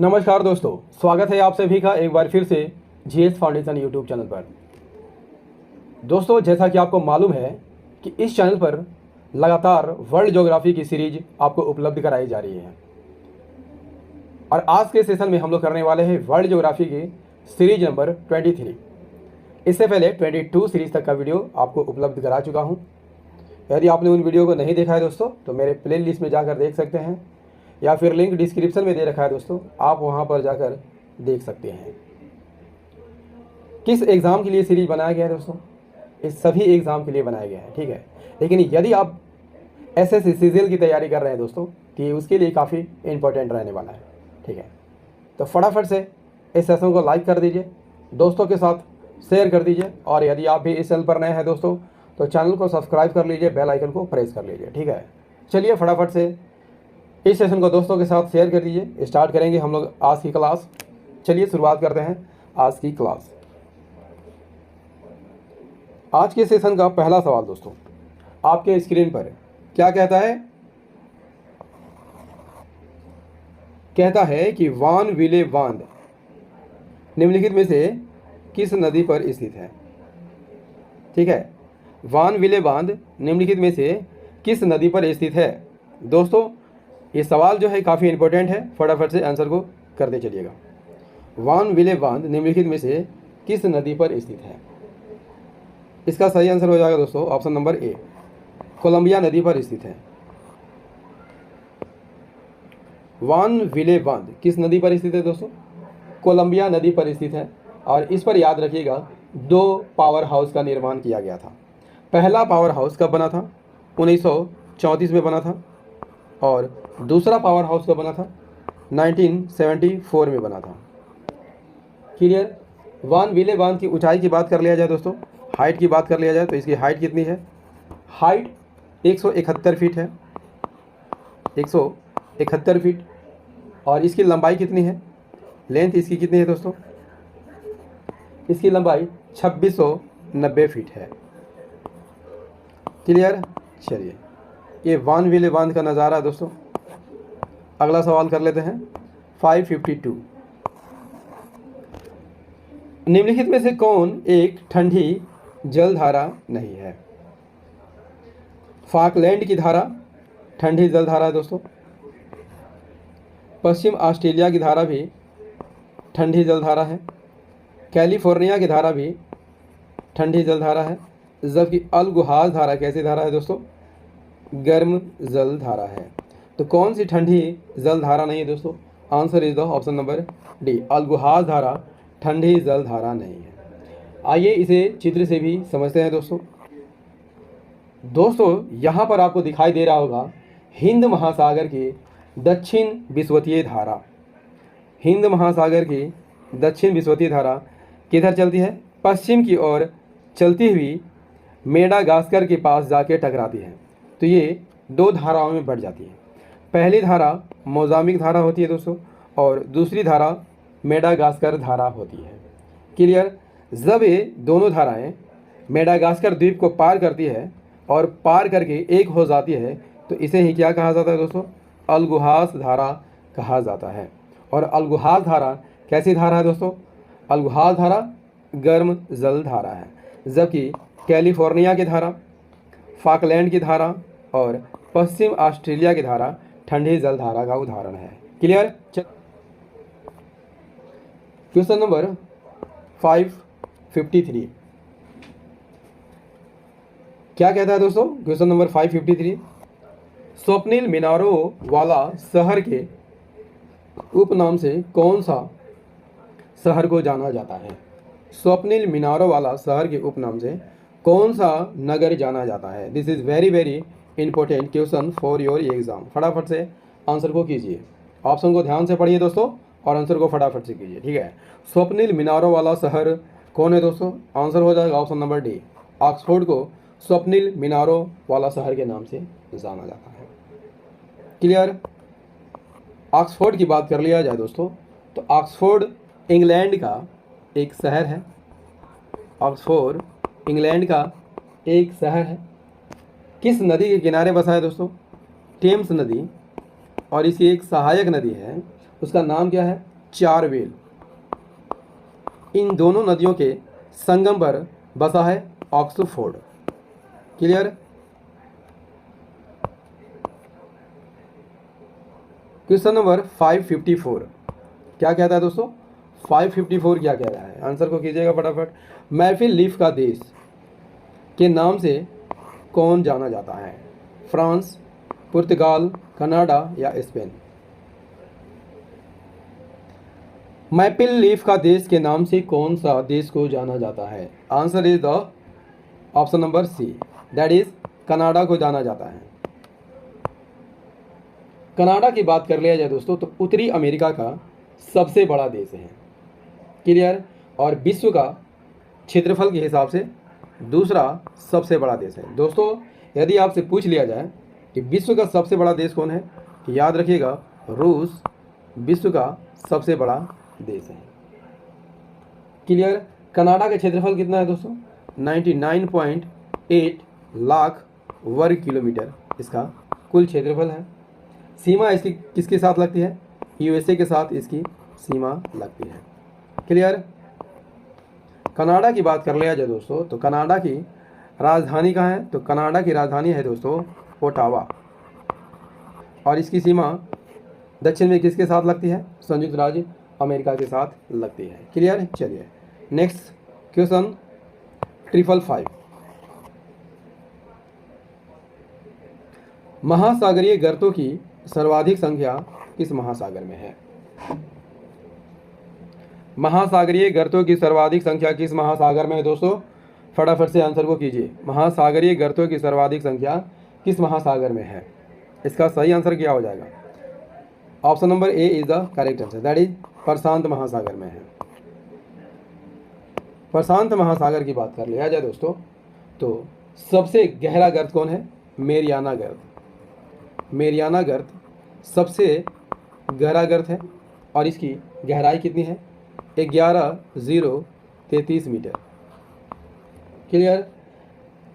नमस्कार दोस्तों, स्वागत है आप सभी का एक बार फिर से जीएस फाउंडेशन यूट्यूब चैनल पर। दोस्तों, जैसा कि आपको मालूम है कि इस चैनल पर लगातार वर्ल्ड ज्योग्राफी की सीरीज आपको उपलब्ध कराई जा रही है और आज के सेशन में हम लोग करने वाले हैं वर्ल्ड ज्योग्राफी की सीरीज नंबर 23। इससे पहले 22 सीरीज तक का वीडियो आपको उपलब्ध करा चुका हूँ। यदि आपने उन वीडियो को नहीं देखा है दोस्तों, तो मेरे प्ले लिस्ट में जाकर देख सकते हैं या फिर लिंक डिस्क्रिप्शन में दे रखा है दोस्तों, आप वहां पर जाकर देख सकते हैं। किस एग्ज़ाम के लिए सीरीज बनाया गया है दोस्तों? इस सभी एग्ज़ाम के लिए बनाया गया है, ठीक है। लेकिन यदि आप एसएससी सीजीएल की तैयारी कर रहे हैं दोस्तों, तो उसके लिए काफ़ी इंपॉर्टेंट रहने वाला है, ठीक है। तो फटाफट से इस सेशन को लाइक कर दीजिए, दोस्तों के साथ शेयर कर दीजिए और यदि आप भी इस चैनल पर नए हैं दोस्तों, तो चैनल को सब्सक्राइब कर लीजिए, बेल आइकन को प्रेस कर लीजिए, ठीक है। चलिए फटाफट से इस सेशन को दोस्तों के साथ शेयर कर दीजिए। स्टार्ट करेंगे हम लोग आज की क्लास। चलिए शुरुआत करते हैं आज की क्लास। आज के सेशन का पहला सवाल दोस्तों आपके स्क्रीन पर क्या कहता है? कहता है कि वान विले बांध निम्नलिखित में से किस नदी पर स्थित है? ठीक है, वान विले बांध निम्नलिखित में से किस नदी पर स्थित है? दोस्तों, ये सवाल जो है काफ़ी इंपॉर्टेंट है, फटाफट से आंसर को करते चलिएगा। वान विले बांध निम्नलिखित में से किस नदी पर स्थित है? इसका सही आंसर हो जाएगा दोस्तों ऑप्शन नंबर ए, कोलंबिया नदी पर स्थित है। वान विले बांध किस नदी पर स्थित है दोस्तों? कोलंबिया नदी पर स्थित है। और इस पर याद रखिएगा, दो पावर हाउस का निर्माण किया गया था। पहला पावर हाउस कब बना था? 1934 में बना था और दूसरा पावर हाउस कब बना था? 1974 में बना था। क्लियर? वान विले बांध की ऊंचाई की बात कर लिया जाए दोस्तों, हाइट की बात कर लिया जाए तो इसकी हाइट कितनी है? हाइट 171 फीट है, 171 फीट। और इसकी लंबाई कितनी है? लेंथ इसकी कितनी है दोस्तों? इसकी लंबाई 2690 फीट है। क्लियर? चलिए, ये वान विले बांध का नज़ारा है दोस्तों। अगला सवाल कर लेते हैं 552। निम्नलिखित में से कौन एक ठंडी जलधारा नहीं है? फाकलैंड की धारा ठंडी जलधारा है दोस्तों। पश्चिम ऑस्ट्रेलिया की धारा भी ठंडी जलधारा है। कैलिफोर्निया की धारा भी ठंडी जलधारा है। जबकि अलगुहाज धारा कैसी धारा है दोस्तों? गर्म जल धारा है। तो कौन सी ठंडी जल धारा नहीं है दोस्तों? Answer is the option number D, अलगुहाज धारा ठंडी जल धारा नहीं है। आइए इसे चित्र से भी समझते हैं दोस्तों। यहाँ पर आपको दिखाई दे रहा होगा हिंद महासागर की दक्षिण विषुवतीय धारा। हिंद महासागर की दक्षिण विषुवतीय धारा किधर चलती है? पश्चिम की ओर चलती हुई मेडागास्कर के पास जाके टकराती है। तो ये दो धाराओं में बढ़ जाती है। पहली धारा मोजाम्बिक धारा होती है दोस्तों और दूसरी धारा मेडागास्कर धारा होती है। क्लियर? जब ये दोनों धाराएं मेडागास्कर द्वीप को पार करती है और पार करके एक हो जाती है, तो इसे ही क्या कहा जाता है दोस्तों? अलगुहाज धारा कहा जाता है। और अलगुहाज धारा कैसी धारा है दोस्तों? अलगुहाज धारा गर्म जल धारा है। जबकि कैलिफोर्निया की धारा, फाकलैंड की धारा और पश्चिम ऑस्ट्रेलिया की धारा ठंडी जल धारा का उदाहरण है। क्लियर? क्वेश्चन नंबर 553 क्या कहता है दोस्तों? क्वेश्चन नंबर 553, स्वप्निल मीनारों वाला शहर के उपनाम से कौन सा शहर को जाना जाता है? स्वप्निल मीनारों वाला शहर के उपनाम से कौन सा नगर जाना जाता है? This is very very important question for your exam. फटाफट से आंसर को कीजिए, ऑप्शन को ध्यान से पढ़िए दोस्तों और आंसर को फटाफट से कीजिए, ठीक है। स्वप्निल मीनारों वाला शहर कौन है दोस्तों? आंसर हो जाएगा ऑप्शन नंबर डी, ऑक्सफोर्ड को स्वप्निल मीनारों वाला शहर के नाम से जाना जाता है। क्लियर? ऑक्सफोर्ड की बात कर लिया जाए दोस्तों, तो ऑक्सफोर्ड इंग्लैंड का एक शहर है। ऑक्सफोर्ड इंग्लैंड का एक शहर है। किस नदी के किनारे बसा है दोस्तों? टेम्स नदी। और इसकी एक सहायक नदी है, उसका नाम क्या है? 4 व्हेल। इन दोनों नदियों के संगम पर बसा है ऑक्सफोर्ड। क्लियर। क्वेश्चन नंबर 554 क्या कहता है दोस्तों? 554 क्या कह रहा है? आंसर को कीजिएगा फटाफट। मैफिल लीफ का देश के नाम से कौन जाना जाता है? फ्रांस, पुर्तगाल, कनाडा या स्पेन? मैपिल लीफ का देश के नाम से कौन सा देश को जाना जाता है? Answer is the option number C, that is Canada को जाना जाता है। कनाडा की बात कर लिया जाए दोस्तों तो उत्तरी अमेरिका का सबसे बड़ा देश है। क्लियर। और विश्व का क्षेत्रफल के हिसाब से दूसरा सबसे बड़ा देश है। दोस्तों यदि आपसे पूछ लिया जाए कि विश्व का सबसे बड़ा देश कौन है, तो याद रखिएगा रूस विश्व का सबसे बड़ा देश है। क्लियर। कनाडा का क्षेत्रफल कितना है दोस्तों? 99.8 लाख वर्ग किलोमीटर इसका कुल क्षेत्रफल है। सीमा इसकी किसके साथ लगती है? यूएसए के साथ इसकी सीमा लगती है। क्लियर। कनाडा की बात कर लिया जाए दोस्तों तो कनाडा की राजधानी कहाँ है? तो कनाडा की राजधानी है दोस्तों ओटावा। और इसकी सीमा दक्षिण में किसके साथ लगती है? संयुक्त राज्य अमेरिका के साथ लगती है। क्लियर। चलिए नेक्स्ट क्वेश्चन 555। महासागरीय गर्तों की सर्वाधिक संख्या किस महासागर में है? महासागरीय गर्तों की सर्वाधिक संख्या किस महासागर में है दोस्तों? फटाफट से आंसर को कीजिए। महासागरीय गर्तों की सर्वाधिक संख्या किस महासागर में है? इसका सही आंसर क्या हो जाएगा? Option number A is the correct answer, that is प्रशांत महासागर में है। प्रशांत महासागर की बात कर लिया जाए दोस्तों तो सबसे गहरा गर्त कौन है? मेरियाना गर्त। मेरियाना गर्त सबसे गहरा गर्त है और इसकी गहराई कितनी है? 11,033 मीटर। क्लियर।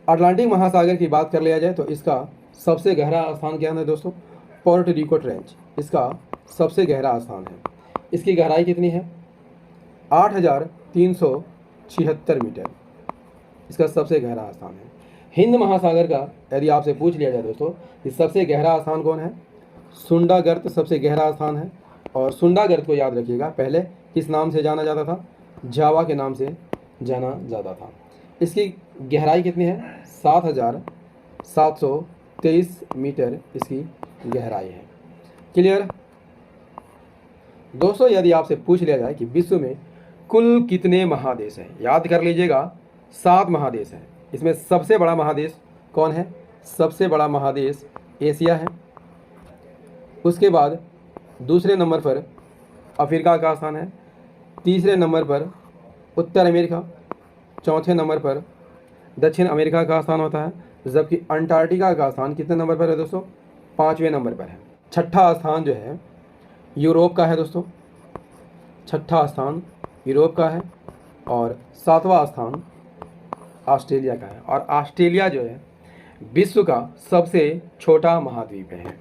अटलांटिक महासागर की बात कर लिया जाए तो इसका सबसे गहरा स्थान क्या है दोस्तों? पोर्ट रिको ट्रेंच इसका सबसे गहरा स्थान है। इसकी गहराई कितनी है? 8,376 मीटर इसका सबसे गहरा स्थान है। हिंद महासागर का यदि आपसे पूछ लिया जाए दोस्तों कि सबसे गहरा स्थान कौन है? सुंडा गर्त सबसे गहरा स्थान है। और सुंडा गर्त को याद रखिएगा पहले किस नाम से जाना जाता था? जावा के नाम से जाना जाता था। इसकी गहराई कितनी है? 7,723 मीटर इसकी गहराई है। क्लियर। दोस्तों यदि आपसे पूछ लिया जाए कि विश्व में कुल कितने महादेश हैं? याद कर लीजिएगा 7 महादेश हैं। इसमें सबसे बड़ा महादेश कौन है? सबसे बड़ा महादेश एशिया है। उसके बाद दूसरे नंबर पर अफ्रीका का स्थान है। तीसरे नंबर पर उत्तर अमेरिका। चौथे नंबर पर दक्षिण अमेरिका का स्थान होता है। जबकि अंटार्कटिका का स्थान कितने नंबर पर है दोस्तों? 5वें नंबर पर है। छठा स्थान जो है यूरोप का है दोस्तों। छठा स्थान यूरोप का है और 7वां स्थान ऑस्ट्रेलिया का है। और ऑस्ट्रेलिया जो है विश्व का सबसे छोटा महाद्वीप है।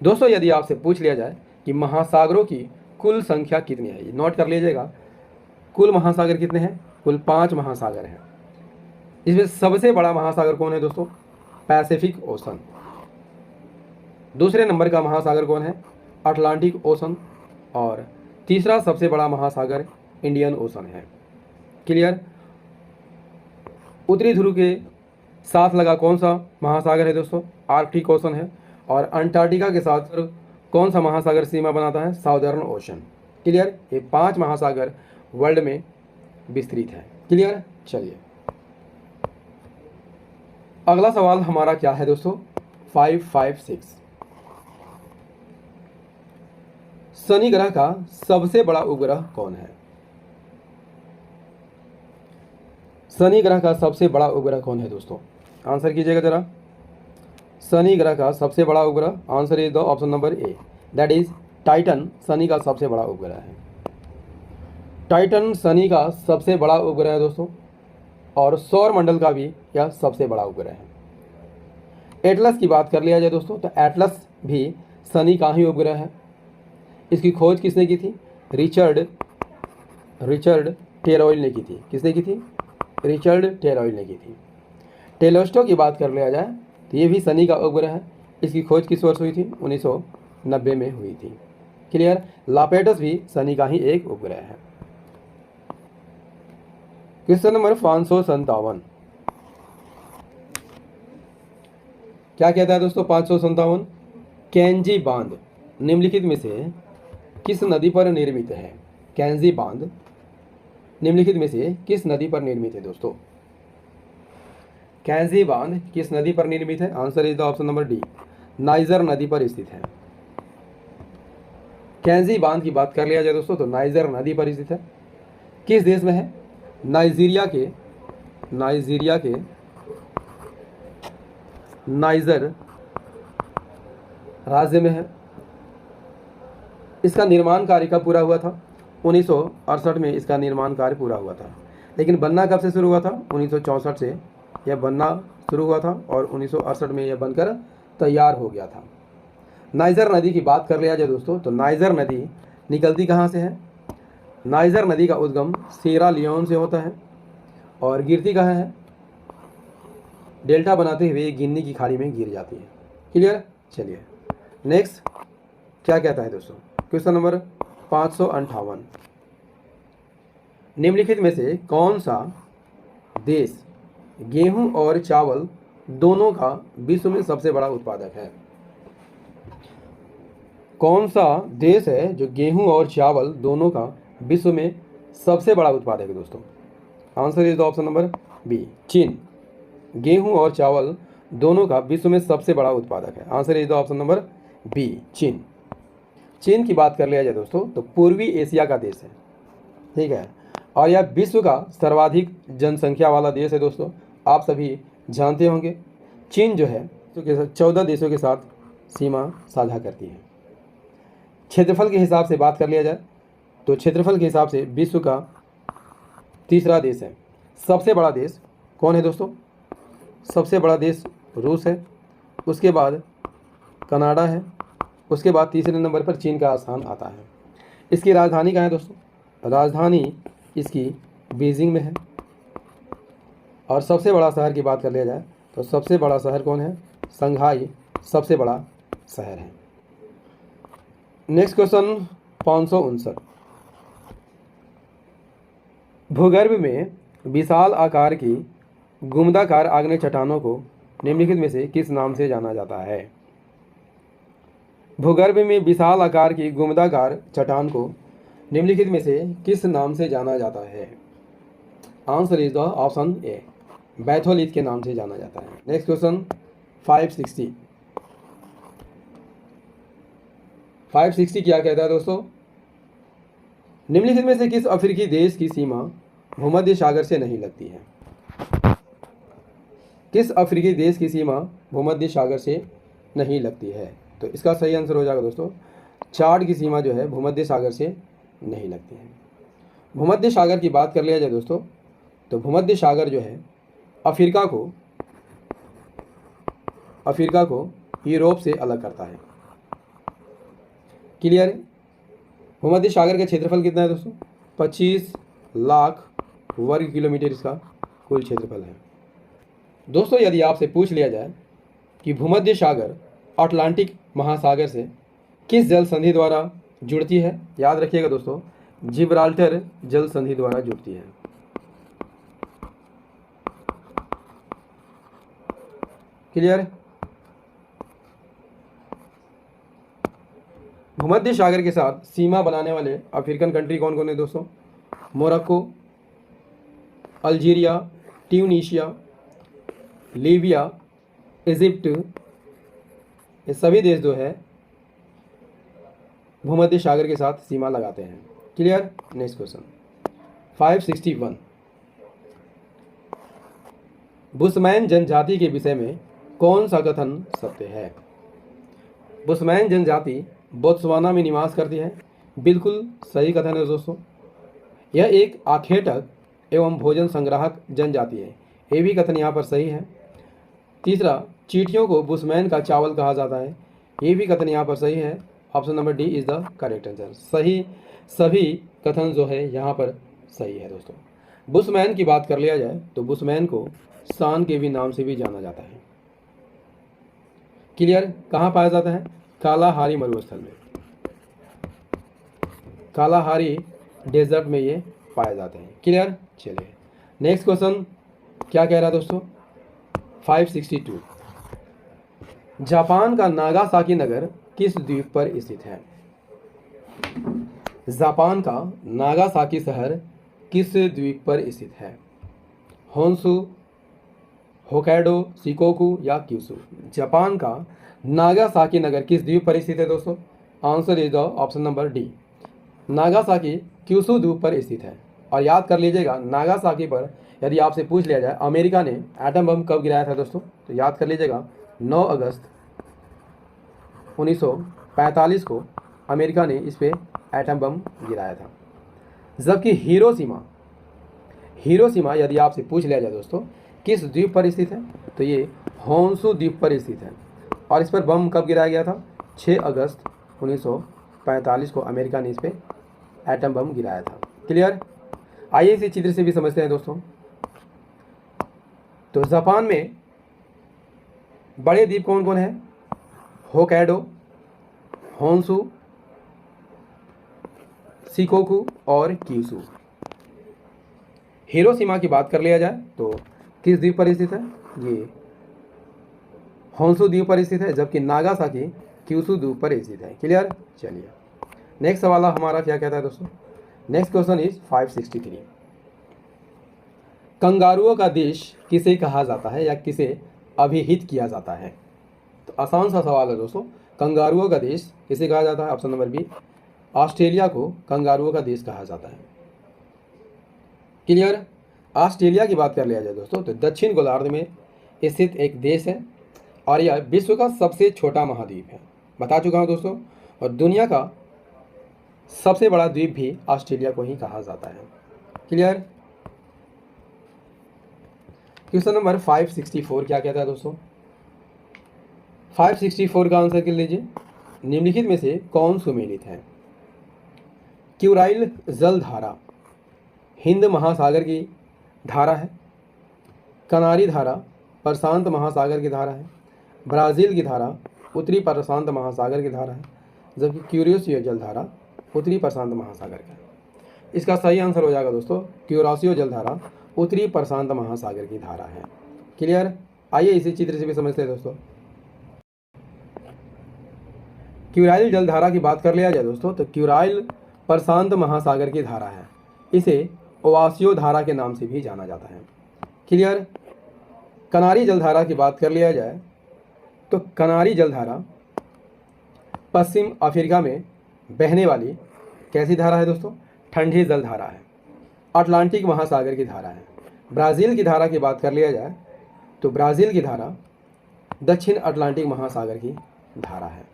दोस्तों यदि आपसे पूछ लिया जाए कि महासागरों की कुल संख्या कितनी है, नोट कर लीजिएगा कुल महासागर कितने हैं? कुल 5 महासागर हैं। इसमें सबसे बड़ा महासागर कौन है दोस्तों? Pacific ocean. दूसरे नंबर का महासागर कौन है? Atlantic ocean. और तीसरा सबसे बड़ा महासागर इंडियन ओशन है। क्लियर। उत्तरी ध्रुव के साथ लगा कौन सा महासागर है दोस्तों? आर्कटिक ओशन है। और अंटार्कटिका के साथ कौन सा महासागर सीमा बनाता है? Southern ocean. क्लियर। ये 5 महासागर वर्ल्ड में विस्तृत है। क्लियर। चलिए अगला सवाल हमारा क्या है दोस्तों? 556। शनि ग्रह का सबसे बड़ा उपग्रह कौन है? शनि ग्रह का सबसे बड़ा उपग्रह कौन है दोस्तों? आंसर कीजिएगा जरा। शनि ग्रह का सबसे बड़ा उपग्रह, answer is the option number A, that is Titan Shani का सबसे बड़ा उपग्रह है। टाइटन शनि का सबसे बड़ा उपग्रह है दोस्तों और सौर मंडल का भी यह सबसे बड़ा उपग्रह है। एटलस की बात कर लिया जाए दोस्तों तो एटलस भी शनि का ही उपग्रह है। इसकी खोज किसने की थी? रिचर्ड रिचर्ड टेरॉयल ने की थी। किसने की थी? रिचर्ड टेरॉयल ने की थी। टेलोस्टो की बात कर लिया जाए तो ये भी शनि का उपग्रह है। इसकी खोज किस वर्ष हुई थी? 1990 में हुई थी। क्लियर? लापेटस भी शनि का ही एक उपग्रह है। क्वेश्चन नंबर 557, क्या कहता है दोस्तों? 557, कैंजी बांध निम्नलिखित में से किस नदी पर निर्मित है? कैंजी बांध निम्नलिखित में से किस नदी पर निर्मित है दोस्तों? कैंजी बांध किस नदी पर निर्मित है? Answer is the option number D, niger नदी पर स्थित है। कैंजी बांध की बात कर लिया जाए दोस्तों तो नाइजर नदी पर स्थित है। किस देश में है? नाइजीरिया के नाइजर राज्य में है। इसका निर्माण कार्य कब पूरा हुआ था? 1968 में इसका निर्माण कार्य पूरा हुआ था। लेकिन बनना कब से शुरू हुआ था? 1964 से यह बनना शुरू हुआ था और 1968 में यह बनकर तैयार हो गया था। नाइजर नदी की बात कर लिया जाए दोस्तों तो नाइजर नदी निकलती कहाँ से है? नाइजर नदी का उद्गम सीरा लियोन से होता है और गिरती कहाँ है? डेल्टा बनाते हुए गिनी की खाड़ी में गिर जाती है। क्लियर? चलिए नेक्स्ट क्या कहता है दोस्तों? क्वेश्चन नंबर 558, निम्नलिखित में से कौन सा देश गेहूं और चावल दोनों का विश्व में सबसे बड़ा उत्पादक है? कौन सा देश है जो गेहूं और चावल दोनों का विश्व में सबसे बड़ा उत्पादक है दोस्तों? Answer is the option number B, चीन। गेहूं और चावल दोनों का विश्व में सबसे बड़ा उत्पादक है। Answer is the option number B, चीन। चीन की बात कर लिया जाए दोस्तों तो पूर्वी एशिया का देश है, ठीक है, और यह विश्व का सर्वाधिक जनसंख्या वाला देश है दोस्तों। आप सभी जानते होंगे चीन जो है 14 देशों के साथ सीमा साझा करती है। क्षेत्रफल के हिसाब से बात कर लिया जाए तो क्षेत्रफल के हिसाब से विश्व का तीसरा देश है। सबसे बड़ा देश कौन है दोस्तों? सबसे बड़ा देश रूस है, उसके बाद कनाडा है, उसके बाद तीसरे नंबर पर चीन का स्थान आता है। इसकी राजधानी कहाँ है दोस्तों? राजधानी इसकी बीजिंग में है। और सबसे बड़ा शहर की बात कर लिया जाए तो सबसे बड़ा शहर कौन है? शंघाई सबसे बड़ा शहर है। नेक्स्ट क्वेश्चन 559, भूगर्भ में विशाल आकार की गुम्बदाकार आग्नेय चट्टानों को निम्नलिखित में से किस नाम से जाना जाता है? भूगर्भ में विशाल आकार की गुम्बदाकार चट्टान को निम्नलिखित में से किस नाम से जाना जाता है? Answer is the option A, batholith के नाम से जाना जाता है। नेक्स्ट क्वेश्चन 560 क्या कहता है दोस्तों? निम्नलिखित में से किस अफ्रीकी देश की सीमा भूमध्य सागर से नहीं लगती है? किस अफ्रीकी देश की सीमा भूमध्य सागर से नहीं लगती है? तो इसका सही आंसर हो जाएगा दोस्तों, चाड की सीमा जो है भूमध्य सागर से नहीं लगती है। भूमध्य सागर की बात कर लिया जाए दोस्तों तो भूमध्य सागर जो है अफ्रीका को यूरोप से अलग करता है। क्लियर है? भूमध्य सागर का क्षेत्रफल कितना है दोस्तों? 25 लाख वर्ग किलोमीटर इसका कुल क्षेत्रफल है। दोस्तों यदि आपसे पूछ लिया जाए कि भूमध्य सागर अटलांटिक महासागर से किस जल संधि द्वारा जुड़ती है, याद रखिएगा दोस्तों, जिब्राल्टर जल संधि द्वारा जुड़ती है। क्लियर है? भूमध्य सागर के साथ सीमा बनाने वाले अफ्रीकन कंट्री कौन कौन है दोस्तों? Morocco, Algeria, Tunisia, Libya, Egypt, ये सभी देश जो है भूमध्य सागर के साथ सीमा लगाते हैं। क्लियर? नेक्स्ट क्वेश्चन 561, बुशमैन जनजाति के विषय में कौन सा कथन सत्य है? बुशमैन जनजाति बोत्सवाना में निवास करती है। बिल्कुल सही कथन है दोस्तों। यह एक आखेटक एवं भोजन संग्राहक जनजाति है, ये भी कथन यहाँ पर सही है। तीसरा, चींटियों को बुशमैन का चावल कहा जाता है, ये भी कथन यहाँ पर सही है। Option number D is the correct answer. सही सभी कथन जो है यहाँ पर सही है दोस्तों। बुशमैन की बात कर लिया जाए तो बुशमैन को शान के भी नाम से भी जाना जाता है। क्लियर? कहाँ पाया जाता है? कालाहारी मरुस्थल में, कालाहारी डेजर्ट में ये पाए जाते हैं। क्लियर? चलिए नेक्स्ट क्वेश्चन क्या कह रहा है दोस्तों? 562 जापान का नागासाकी नगर किस द्वीप पर स्थित है? जापान का नागासाकी शहर किस द्वीप पर स्थित है? होन्शु, होकैडो, शिकोकू या क्यूशू? जापान का नागासाकी नगर किस द्वीप पर स्थित है दोस्तों? Answer is the option number D, Nagasaki Kyushu द्वीप पर स्थित है। और याद कर लीजिएगा, नागासाकी पर यदि आपसे पूछ लिया जाए अमेरिका ने एटम बम कब गिराया था दोस्तों, तो याद कर लीजिएगा 9 अगस्त 1945 को अमेरिका ने इस पे एटम बम गिराया था। जबकि हिरोशिमा यदि आपसे पूछ लिया जाए दोस्तों किस द्वीप पर स्थित है, तो ये होन्शु द्वीप पर स्थित है। और इस पर बम कब गिराया गया था? 6 अगस्त 1945 को अमेरिका ने इस पे एटम बम गिराया था। क्लियर? आइए इसी चित्र से भी समझते हैं दोस्तों। तो जापान में बड़े द्वीप कौन कौन है? होकैडो, होन्शु, शिकोकू और क्यूशू। हिरोशिमा की बात कर लिया जाए तो किस द्वीप पर स्थित है? ये होन्शु द्वीप पर स्थित है, जबकि नागासाकी क्यूशू द्वीप पर स्थित है। क्लियर? चलिए नेक्स्ट सवाल हमारा क्या कहता है दोस्तों? नेक्स्ट क्वेश्चन इज 563 कंगारुओं का देश किसे कहा जाता है या किसे अभिहित किया जाता है? तो आसान सा सवाल है दोस्तों। कंगारुओं का देश किसे कहा जाता है? ऑप्शन नंबर बी, ऑस्ट्रेलिया को कंगारुओं का देश कहा जाता है। क्लियर? ऑस्ट्रेलिया की बात कर लिया जाए दोस्तों तो दक्षिण गोलार्ध में स्थित एक देश है और यह विश्व का सबसे छोटा महाद्वीप है, बता चुका हूँ दोस्तों। और दुनिया का सबसे बड़ा द्वीप भी ऑस्ट्रेलिया को ही कहा जाता है। क्लियर? क्वेश्चन नंबर 564 क्या कहता है दोस्तों? 564 का आंसर कर लीजिए, निम्नलिखित में से कौन सुमेलित है? क्यूराइल जल धारा हिंद महासागर की धारा है, कनारी धारा प्रशांत महासागर की धारा है, ब्राज़ील की धारा उत्तरी प्रशांत महासागर की धारा है, जबकि क्यूरियोसियो जल धारा उत्तरी प्रशांत महासागर का है। इसका सही आंसर हो जाएगा दोस्तों क्यूरासियो जल धारा उत्तरी प्रशांत महासागर की धारा है। क्लियर? आइए इसी चित्र से भी समझते हैं दोस्तों। क्यूराइल जल धारा की बात कर लिया जाए दोस्तों तो क्यूराइल प्रशांत महासागर की धारा है, इसे ओवासियो धारा के नाम से भी जाना जाता है। क्लियर? कनारी जलधारा की बात कर लिया जाए तो कनारी जलधारा पश्चिम अफ्रीका में बहने वाली कैसी धारा है दोस्तों? ठंडी जलधारा है, अटलांटिक महासागर की धारा है। ब्राज़ील की धारा की बात कर लिया जाए तो ब्राज़ील की धारा दक्षिण अटलांटिक महासागर की धारा है।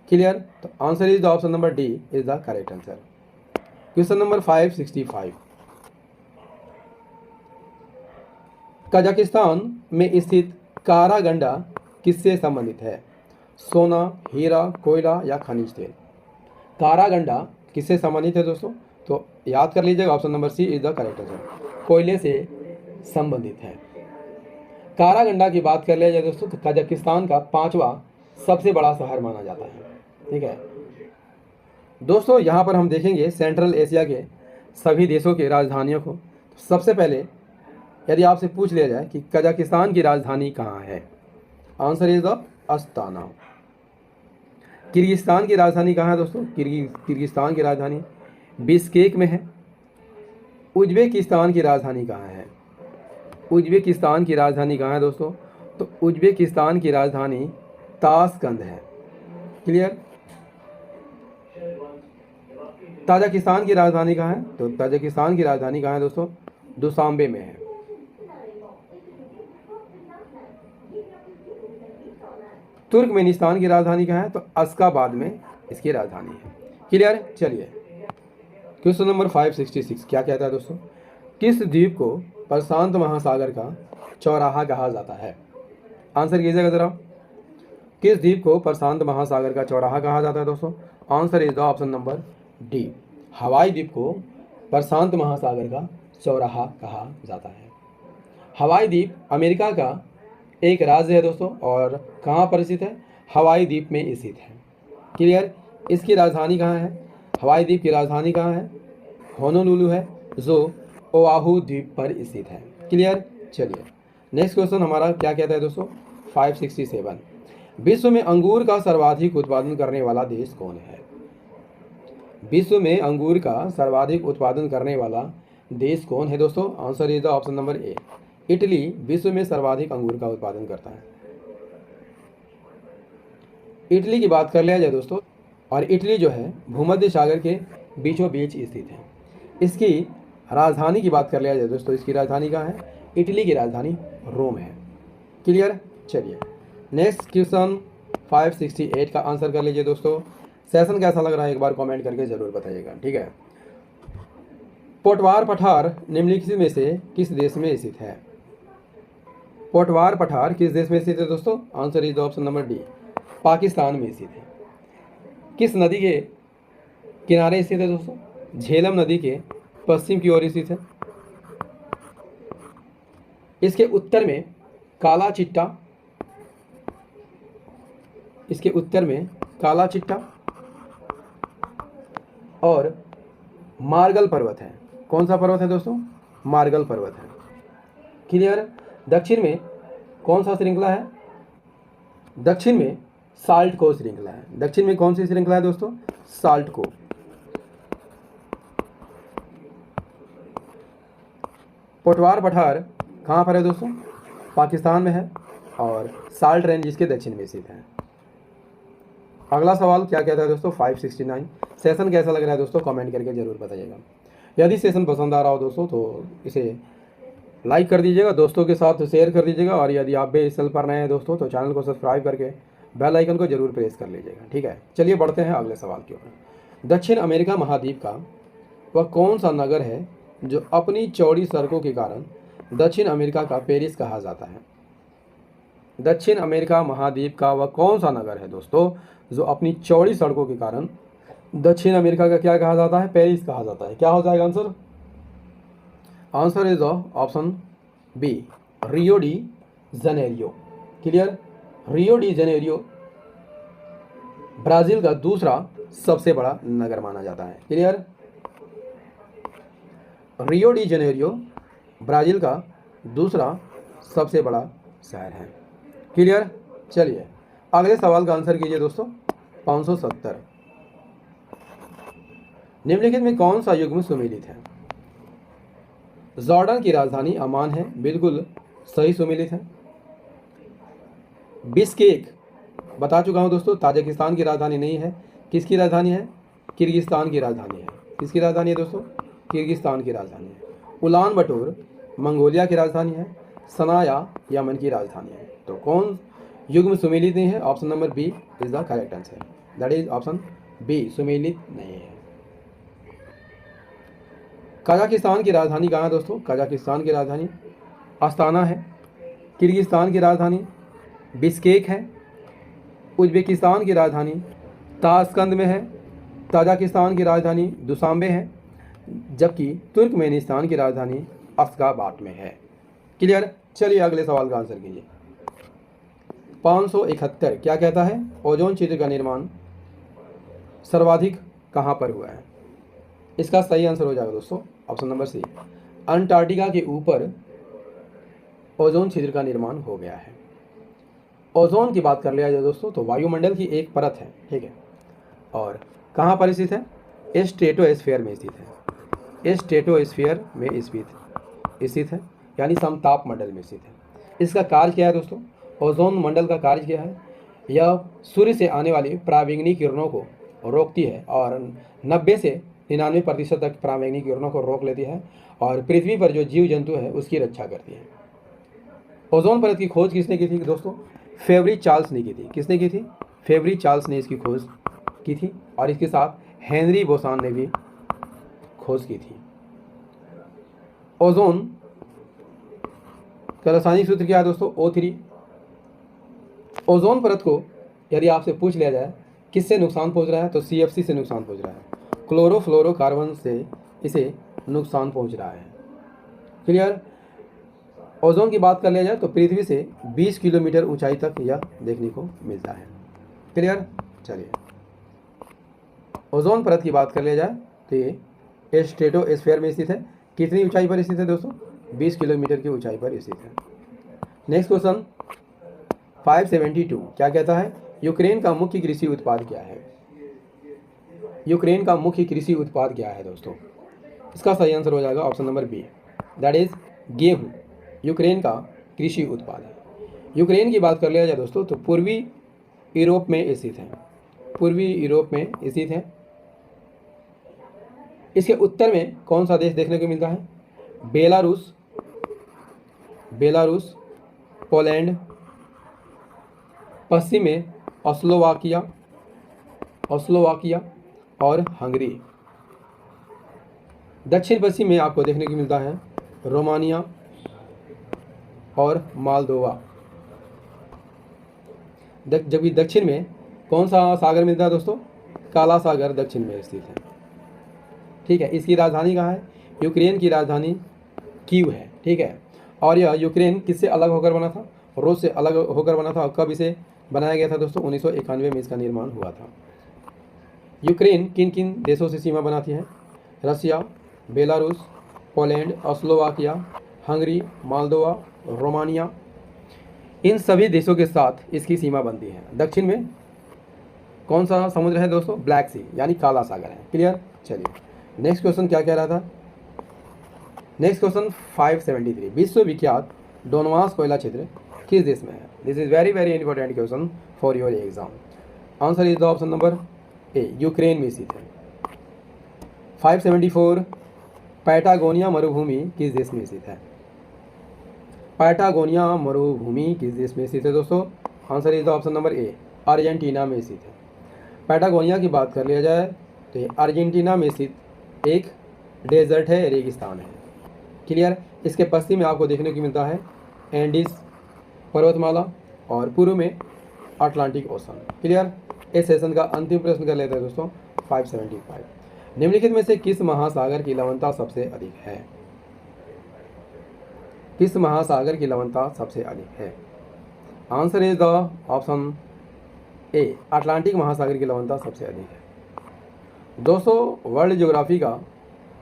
क्लियर? तो answer is the option number D is the correct answer. Question number 565 Kazakhstan में स्थित कारागंडा किससे संबंधित है? सोना, हीरा, कोयला या खनिज तेल? कारागंडा किससे संबंधित है दोस्तों? तो याद कर लीजिएगा, option number C is the correct answer, कोयले से संबंधित है। कारागंडा की बात कर लिया जाए दोस्तों तो कजाकिस्तान का 5वां सबसे बड़ा शहर माना जाता है। ठीक है दोस्तों, यहाँ पर हम देखेंगे सेंट्रल एशिया के सभी देशों की राजधानियों को। सबसे पहले यदि आपसे पूछ लिया जाए कि कजाकिस्तान की राजधानी कहाँ है, answer is the Astana. Kyrgyzstan की राजधानी कहाँ है दोस्तों? किर्गिस्तान की राजधानी बिश्केक में है। उज्बेकिस्तान की राजधानी कहाँ है? उज्बेकिस्तान की राजधानी कहाँ है दोस्तों? तो उज्बेकिस्तान की राजधानी ताशकंद है। क्लियर? ताजिकिस्तान की राजधानी कहाँ है? तो ताजिकिस्तान की राजधानी कहाँ है दोस्तों? दुशांबे में है। तुर्कमेनिस्तान की राजधानी कहाँ है? तो अश्गाबाद में इसकी राजधानी है। क्लियर? चलिए क्वेश्चन नंबर 566 क्या कहता है दोस्तों? किस द्वीप को प्रशांत महासागर का चौराहा कहा जाता है? आंसर कीजिएगा जरा, किस द्वीप को प्रशांत महासागर का चौराहा कहा जाता है दोस्तों? Answer is the option number D. हवाई द्वीप को प्रशांत महासागर का चौराहा कहा जाता है। हवाई द्वीप अमेरिका का एक राज्य है दोस्तों, और कहाँ पर स्थित है? हवाई द्वीप में स्थित है। क्लियर? इसकी राजधानी कहाँ है? हवाई द्वीप की राजधानी कहाँ है? होनोलुलु है, जो ओआहू द्वीप पर स्थित है। क्लियर? चलिए नेक्स्ट क्वेश्चन हमारा क्या कहता है दोस्तों? 567। विश्व में अंगूर का सर्वाधिक उत्पादन करने वाला देश कौन है? विश्व में अंगूर का सर्वाधिक उत्पादन करने वाला देश कौन है दोस्तों? Answer is the option number A. Italy विश्व में सर्वाधिक अंगूर का उत्पादन करता है। इटली की बात कर लिया जाए दोस्तों, और इटली जो है भूमध्य सागर के बीचों बीच स्थित है। इसकी राजधानी की बात कर लिया जाए दोस्तों, इसकी राजधानी कहाँ है? इटली की राजधानी रोम है। क्लियर? चलिए नेक्स्ट क्वेश्चन 568 का आंसर कर लीजिए दोस्तों। सेशन कैसा लग रहा है एक बार कमेंट करके ज़रूर बताइएगा, ठीक है। पोटवार पठार निम्नलिखित में से किस देश में स्थित है? पोटवार पठार किस देश में स्थित है दोस्तों? Answer is the option number D, Pakistan में स्थित है। किस नदी के किनारे स्थित है दोस्तों? झेलम नदी के पश्चिम की ओर स्थित है। इसके उत्तर में काला चिट्टा, इसके उत्तर में काला चिट्टा और मार्गल पर्वत है। कौन सा पर्वत है दोस्तों? मार्गल पर्वत है। क्लियर? दक्षिण में कौन सा श्रृंखला है? दक्षिण में साल्ट को श्रृंखला है। दक्षिण में कौन सी श्रृंखला है दोस्तों? साल्ट को। पोटवार पठार कहाँ पर है दोस्तों? पाकिस्तान में है, और साल्ट रेंज इसके दक्षिण में स्थित है। अगला सवाल क्या कहता है दोस्तों? 569। सेशन कैसा लग रहा है दोस्तों? कमेंट करके जरूर बताइएगा। यदि सेशन पसंद आ रहा हो दोस्तों तो इसे लाइक कर दीजिएगा, दोस्तों के साथ शेयर कर दीजिएगा, और यदि आप भी इस चैनल पर नए हैं दोस्तों तो चैनल को सब्सक्राइब करके बेल आइकन को जरूर प्रेस कर लीजिएगा, ठीक है। चलिए बढ़ते हैं अगले सवाल की ओर। दक्षिण अमेरिका महाद्वीप का वह कौन सा नगर है जो अपनी चौड़ी सड़कों के कारण दक्षिण अमेरिका का पेरिस कहा जाता है? दक्षिण अमेरिका महाद्वीप का वह कौन सा नगर है दोस्तों जो अपनी चौड़ी सड़कों के कारण दक्षिण अमेरिका का क्या कहा जाता है? पेरिस कहा जाता है। क्या हो जाएगा answer? Answer is option B, Rio de Janeiro. Clear? Rio de Janeiro Brazil का दूसरा सबसे बड़ा नगर माना जाता है। Clear? Rio de Janeiro Brazil का दूसरा सबसे बड़ा शहर है। क्लियर? चलिए अगले सवाल का आंसर कीजिए दोस्तों। 570। निम्नलिखित में कौन सा युग्म सुमेलित है? जॉर्डन की राजधानी अमान है, बिल्कुल सही सुमेलित है। बिश्केक बता चुका हूं दोस्तों, ताजिकिस्तान की राजधानी नहीं है। किसकी राजधानी है? किर्गिस्तान की राजधानी है। किसकी राजधानी है दोस्तों? किर्गिस्तान की राजधानी है। उलान बटोर मंगोलिया की राजधानी है। सनाया यमन की राजधानी है। तो कौन युग्म सुमेलित नहीं है? Option number B is the correct answer, that is option B, सुमेलित नहीं है। कजाकिस्तान की राजधानी कहाँ है दोस्तों? कजाकिस्तान की राजधानी अस्ताना है। किर्गिस्तान की राजधानी बिश्केक है। उज्बेकिस्तान की राजधानी ताशकंद में है। ताजिकिस्तान की राजधानी दुशांबे है, जबकि तुर्कमेनिस्तान की राजधानी अश्गाबाद में है। क्लियर? चलिए अगले सवाल का आंसर कीजिए। 571 क्या कहता है? ओजोन छिद्र का निर्माण सर्वाधिक कहाँ पर हुआ है? इसका सही आंसर हो जाएगा दोस्तों ऑप्शन नंबर सी, अंटार्कटिका के ऊपर ओजोन छिद्र का निर्माण हो गया है। ओजोन की बात कर लिया जाए दोस्तों तो वायुमंडल की एक परत है, ठीक है, और कहाँ पर स्थित है? स्ट्रेटोस्फीयर में स्थित है। स्ट्रेटोस्फीयर में स्थित है, यानी समताप मंडल में स्थित है। इसका कार्य क्या है दोस्तों? ओजोन मंडल का कार्य क्या है? यह सूर्य से आने वाली पराबैंगनी किरणों को रोकती है और 90 से 99% तक पराबैंगनी किरणों को रोक लेती है, और पृथ्वी पर जो जीव जंतु है उसकी रक्षा करती है। ओजोन परत की खोज किसने की थी दोस्तों? फेबरी चार्ल्स ने की थी। किसने की थी? फेबरी चार्ल्स ने इसकी खोज की थी, और इसके साथ हेनरी बोसान ने भी खोज की थी। ओजोन का रासायनिक सूत्र क्या है दोस्तों? O3। ओजोन परत को यदि आपसे पूछ लिया जाए किससे नुकसान पहुंच रहा है? तो CFC से नुकसान पहुंच रहा है, क्लोरोफ्लोरोकार्बन से इसे नुकसान पहुंच रहा है। क्लियर? ओजोन की बात कर लिया जाए तो पृथ्वी से 20 किलोमीटर ऊंचाई तक यह देखने को मिलता है। क्लियर? चलिए, ओजोन परत की बात कर लिया जाए तो ये स्ट्रेटोस्फीयर में स्थित है। कितनी ऊंचाई पर स्थित है दोस्तों? 20 किलोमीटर की ऊंचाई पर स्थित है। नेक्स्ट क्वेश्चन 572 क्या कहता है? यूक्रेन का मुख्य कृषि उत्पाद क्या है? यूक्रेन का मुख्य कृषि उत्पाद क्या है दोस्तों? इसका सही आंसर हो जाएगा option number B, that is गेहूँ। यूक्रेन का कृषि उत्पाद है। यूक्रेन की बात कर लिया जाए दोस्तों तो पूर्वी यूरोप में स्थित है, पूर्वी यूरोप में स्थित है। इसके उत्तर में कौन सा देश देखने को मिलता है? बेलारूस, बेलारूस, पोलैंड, पश्चिम में स्लोवाकिया, स्लोवाकिया और हंगरी। दक्षिण पश्चिम में आपको देखने को मिलता है रोमानिया और मालदोवा। जबकि दक्षिण में कौन सा सागर मिलता है दोस्तों? काला सागर दक्षिण में स्थित है। ठीक है, इसकी राजधानी कहाँ है? यूक्रेन की राजधानी कीव है। ठीक है, और यह यूक्रेन किससे अलग होकर बना था? रूस से अलग होकर बना था। कब इसे बनाया गया था दोस्तों? 1991 में इसका निर्माण हुआ था। यूक्रेन किन किन देशों से सीमा बनाती है? Russia, Belarus, Poland, Slovakia, Hungary, Moldova, Romania, इन सभी देशों के साथ इसकी सीमा बनती है। दक्षिण में कौन सा समुद्र है दोस्तों? ब्लैक सी यानी काला सागर है। क्लियर? चलिए, नेक्स्ट क्वेश्चन क्या कह रहा था? नेक्स्ट क्वेश्चन 573 विश्व विख्यात डोनवास कोयला क्षेत्र किस देश में है? This is very very important question for your exam. Answer is the option number A, Ukraine में स्थित है। 574 पैटागोनिया मरुभूमि किस देश में स्थित है? पैटागोनिया मरुभूमि किस देश में स्थित है दोस्तों? Answer is the option number A, Argentina में स्थित है। पैटागोनिया की बात कर लिया जाए तो ये अर्जेंटीना में स्थित एक डेजर्ट है, रेगिस्तान है। क्लियर? इसके पश्चिम में आपको देखने को मिलता है एंडीज पर्वतमाला और पूर्व में अटलांटिक ओशन। क्लियर? इस सेशन का अंतिम प्रश्न कर लेते हैं दोस्तों 575 निम्नलिखित में से किस महासागर की लवणता सबसे अधिक है? किस महासागर की लवणता सबसे अधिक है? Answer is the option A, Atlantic महासागर की लवणता सबसे अधिक है। दोस्तों, वर्ल्ड ज्योग्राफी का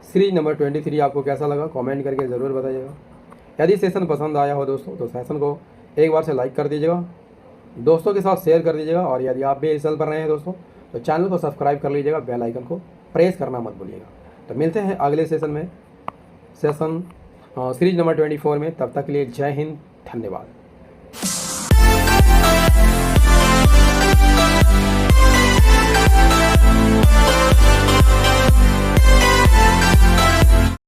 सीरीज नंबर 23 आपको कैसा लगा? कमेंट करके ज़रूर बताइएगा। यदि सेशन पसंद आया हो दोस्तों तो सेशन को एक बार से लाइक कर दीजिएगा, दोस्तों के साथ शेयर कर दीजिएगा, और यदि आप भी इस चैनल पर नए हैं दोस्तों तो चैनल को सब्सक्राइब कर लीजिएगा, बेल आइकन को प्रेस करना मत भूलिएगा। तो मिलते हैं अगले सेशन में, सेशन सीरीज नंबर 24 में। तब तक के लिए जय हिंद, धन्यवाद।